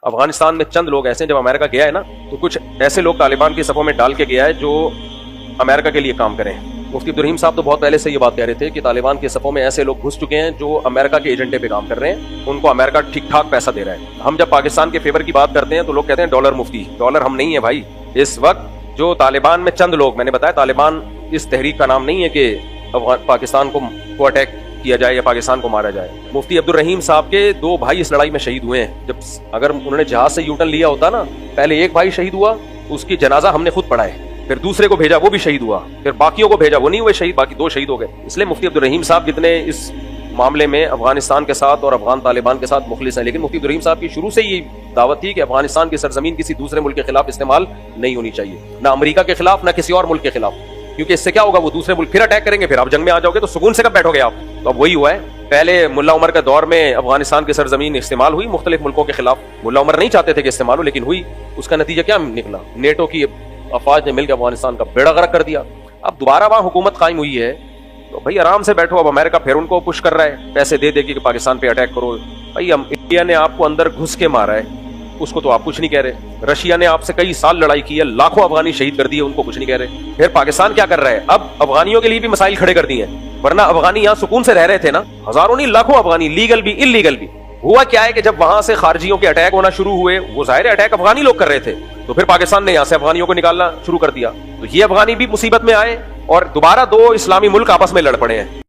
افغانستان میں چند لوگ ایسے ہیں، جب امریکہ گیا ہے نا تو کچھ ایسے لوگ طالبان کی صفوں میں ڈال کے گیا ہے جو امریکہ کے لیے کام کریں۔ مفتی عبدالرحیم صاحب تو بہت پہلے سے یہ بات کہہ رہے تھے کہ طالبان کی صفوں میں ایسے لوگ گھس چکے ہیں جو امریکہ کے ایجنڈے پہ کام کر رہے ہیں، ان کو امریکہ ٹھیک ٹھاک پیسہ دے رہا ہے۔ ہم جب پاکستان کے فیور کی بات کرتے ہیں تو لوگ کہتے ہیں ڈالر مفتی، ڈالر ہم نہیں ہیں بھائی۔ اس وقت جو طالبان میں چند لوگ، میں نے بتایا طالبان اس تحریک کا نام نہیں ہے کہ پاکستان کو اٹیک کیا جائے یا پاکستان کو مارا جائے۔ مفتی عبدالرحیم صاحب کے 2 بھائی اس لڑائی میں شہید ہوئے ہیں۔ جب اگر انہوں نے جہاز سے یوٹن لیا ہوتا نا، پہلے ایک بھائی شہید ہوا، اس کی جنازہ ہم نے خود پڑھا ہے، پھر دوسرے کو بھیجا وہ بھی شہید ہوا، پھر باقیوں کو بھیجا وہ نہیں ہوئے شہید، باقی 2 شہید ہو گئے۔ اس لیے مفتی عبدالرحیم صاحب جتنے اس معاملے میں افغانستان کے ساتھ اور افغان طالبان کے ساتھ مخلص ہیں، لیکن مفتی عبدالرحیم صاحب کی شروع سے یہ دعوت تھی کہ افغانستان کی سرزمین کسی دوسرے ملک کے خلاف استعمال نہیں ہونی چاہیے، نہ امریکہ کے خلاف نہ کسی اور ملک کے خلاف، کیونکہ اس سے کیا ہوگا، وہ دوسرے ملک پھر اٹیک کریں گے، پھر آپ جنگ میں آ جاؤ گے تو سکون سے کب بیٹھو گے آپ۔ تو اب وہی ہوا ہے، پہلے ملا عمر کے دور میں افغانستان کی سرزمین استعمال ہوئی مختلف ملکوں کے خلاف، ملا عمر نہیں چاہتے تھے کہ استعمال ہو لیکن ہوئی، اس کا نتیجہ کیا نکلا، نیٹو کی افواج نے مل کے افغانستان کا بیڑا غرق کر دیا۔ اب دوبارہ وہاں حکومت قائم ہوئی ہے تو بھائی آرام سے بیٹھو، اب امریکہ پھر ان کو پش کر رہا ہے پیسے دے دے کے کہ پاکستان پہ اٹیک کرو۔ بھائی انڈیا نے آپ کو اندر گھس کے مارا ہے، اس کو تو آپ کچھ نہیں کہہ رہے۔ رشیا نے آپ سے کئی سال لڑائی کی ہے، لاکھوں افغانی شہید کر دیے، ان کو کچھ نہیں کہہ رہے۔ پھر پاکستان کیا کر رہا ہے، اب افغانیوں کے لیے بھی مسائل کھڑے کر دیے ہیں، ورنہ افغانی یہاں سکون سے رہ رہے تھے نا، ہزاروں نہیں لاکھوں افغانی، لیگل بھی ان لیگل بھی۔ ہوا کیا ہے کہ جب وہاں سے خارجیوں کے اٹیک ہونا شروع ہوئے، وہ ظاہر اٹیک افغانی لوگ کر رہے تھے، تو پھر پاکستان نے یہاں سے افغانیوں کو نکالنا شروع کر دیا، تو یہ افغانی بھی مصیبت میں آئے اور دوبارہ 2 اسلامی ملک آپس میں لڑ پڑے ہیں۔